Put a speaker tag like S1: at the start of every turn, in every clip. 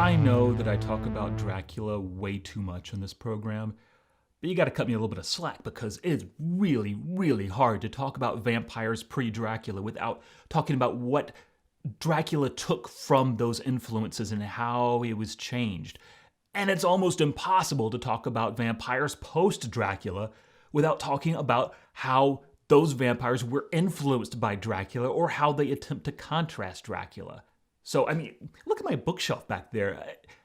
S1: I know that I talk about Dracula way too much on this program, but you gotta cut me a little bit of slack because it's really, really hard to talk about vampires pre-Dracula without talking about what Dracula took from those influences and how it was changed. And it's almost impossible to talk about vampires post-Dracula without talking about how those vampires were influenced by Dracula or how they attempt to contrast Dracula. So, I mean, look at my bookshelf back there.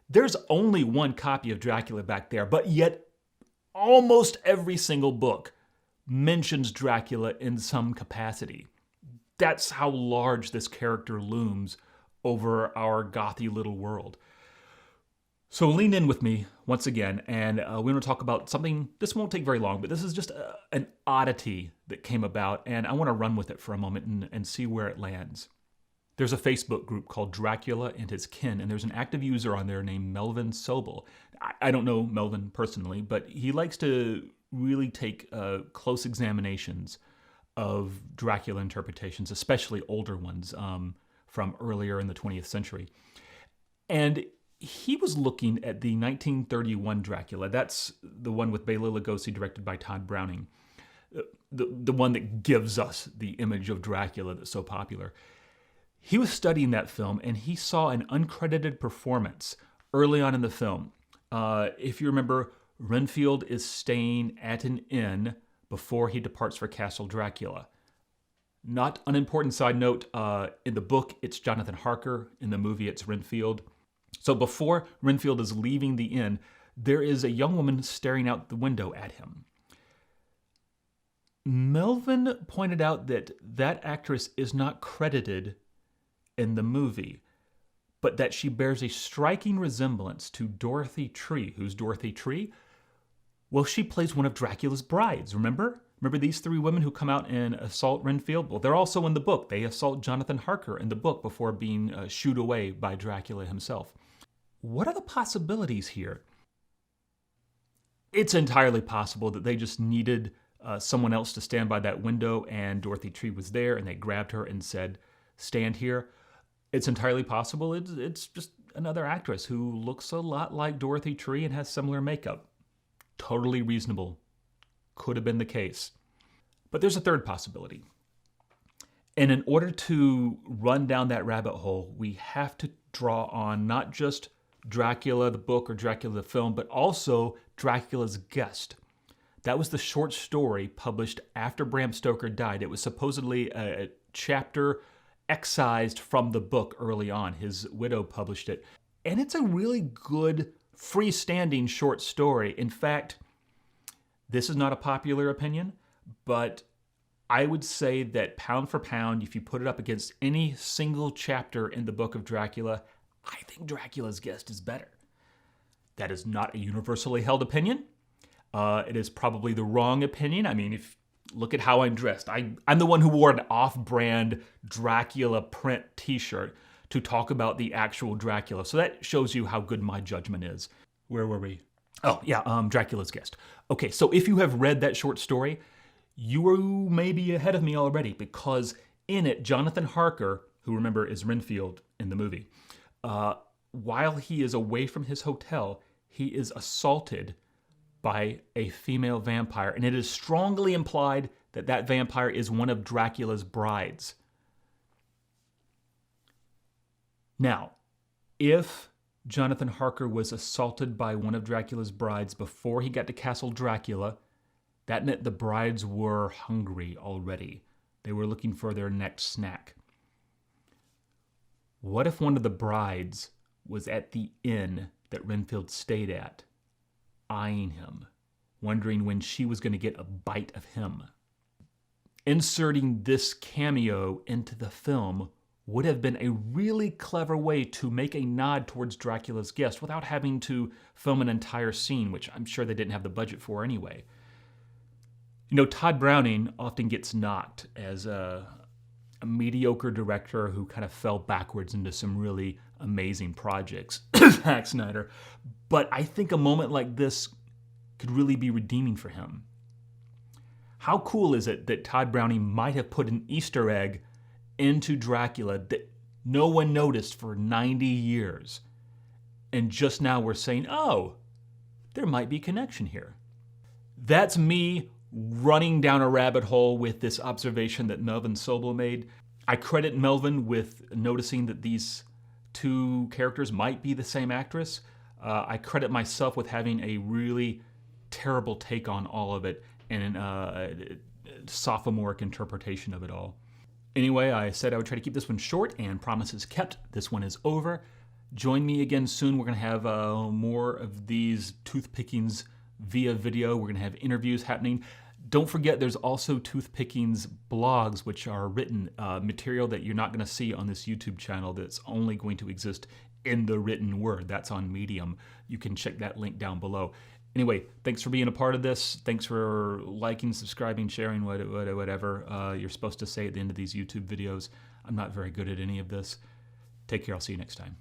S1: There's only one copy of Dracula back there, but yet almost every single book mentions Dracula in some capacity. That's how large this character looms over our gothy little world. So lean in with me once again, and we're going to talk about something. This won't take very long, but this is just an oddity that came about, and I want to run with it for a moment and see where it lands. There's a Facebook group called Dracula and His Kin, and there's an active user on there named Melvin Sobel. I don't know Melvin personally, but he likes to really take close examinations of Dracula interpretations, especially older ones from earlier in the 20th century. And he was looking at the 1931 Dracula. That's the one with Bela Lugosi, directed by Todd Browning. The one that gives us the image of Dracula that's so popular. He was studying that film, and he saw an uncredited performance early on in the film. If you remember, Renfield is staying at an inn before he departs for Castle Dracula. Not unimportant side note, in the book, it's Jonathan Harker. In the movie, it's Renfield. So before Renfield is leaving the inn, there is a young woman staring out the window at him. Melvin pointed out that that actress is not credited in the movie, but that she bears a striking resemblance to Dorothy Tree. Who's Dorothy Tree? Well, she plays one of Dracula's brides, remember? Remember these three women who come out and assault Renfield? Well, they're also in the book. They assault Jonathan Harker in the book before being shooed away by Dracula himself. What are the possibilities here? It's entirely possible that they just needed someone else to stand by that window, and Dorothy Tree was there, and they grabbed her and said, "Stand here." It's entirely possible it's just another actress who looks a lot like Dorothy Tree and has similar makeup. Totally reasonable. Could have been the case. But there's a third possibility. And in order to run down that rabbit hole, we have to draw on not just Dracula the book or Dracula the film, but also Dracula's Guest. That was the short story published after Bram Stoker died. It was supposedly a chapter excised from the book early on. His widow published it. And it's a really good freestanding short story. In fact, this is not a popular opinion, but I would say that pound for pound, if you put it up against any single chapter in the book of Dracula, I think Dracula's Guest is better. That is not a universally held opinion. It is probably the wrong opinion. I mean, look at how I'm dressed. I'm the one who wore an off-brand Dracula print t-shirt to talk about the actual Dracula. So that shows you how good my judgment is. Where were we? Oh, yeah, Dracula's Guest. Okay, so if you have read that short story, you may be ahead of me already, because in it, Jonathan Harker, who remember is Renfield in the movie, while he is away from his hotel, he is assaulted by a female vampire, and it is strongly implied that that vampire is one of Dracula's brides. Now, if Jonathan Harker was assaulted by one of Dracula's brides before he got to Castle Dracula, that meant the brides were hungry already. They were looking for their next snack. What if one of the brides was at the inn that Renfield stayed at, eyeing him, wondering when she was going to get a bite of him? Inserting this cameo into the film would have been a really clever way to make a nod towards Dracula's Guest without having to film an entire scene, which I'm sure they didn't have the budget for anyway. You know, Todd Browning often gets knocked as a mediocre director who kind of fell backwards into some really amazing projects. Zack Snyder. But I think a moment like this could really be redeeming for him. How cool is it that Todd Browning might have put an Easter egg into Dracula that no one noticed for 90 years? and just now we're saying, oh, there might be connection here. That's me running down a rabbit hole with this observation that Melvin Sobel made. I credit Melvin with noticing that these two characters might be the same actress. I credit myself with having a really terrible take on all of it and a sophomoric interpretation of it all. Anyway, I said I would try to keep this one short, and promises kept. This one is over. Join me again soon. We're going to have more of these Toothpickings via video. We're going to have interviews happening. Don't forget, there's also Toothpickings blogs, which are written material that you're not going to see on this YouTube channel, that's only going to exist in the written word. That's on Medium. You can check that link down below. Anyway, thanks for being a part of this. Thanks for liking, subscribing, sharing, whatever you're supposed to say at the end of these YouTube videos. I'm not very good at any of this. Take care. I'll see you next time.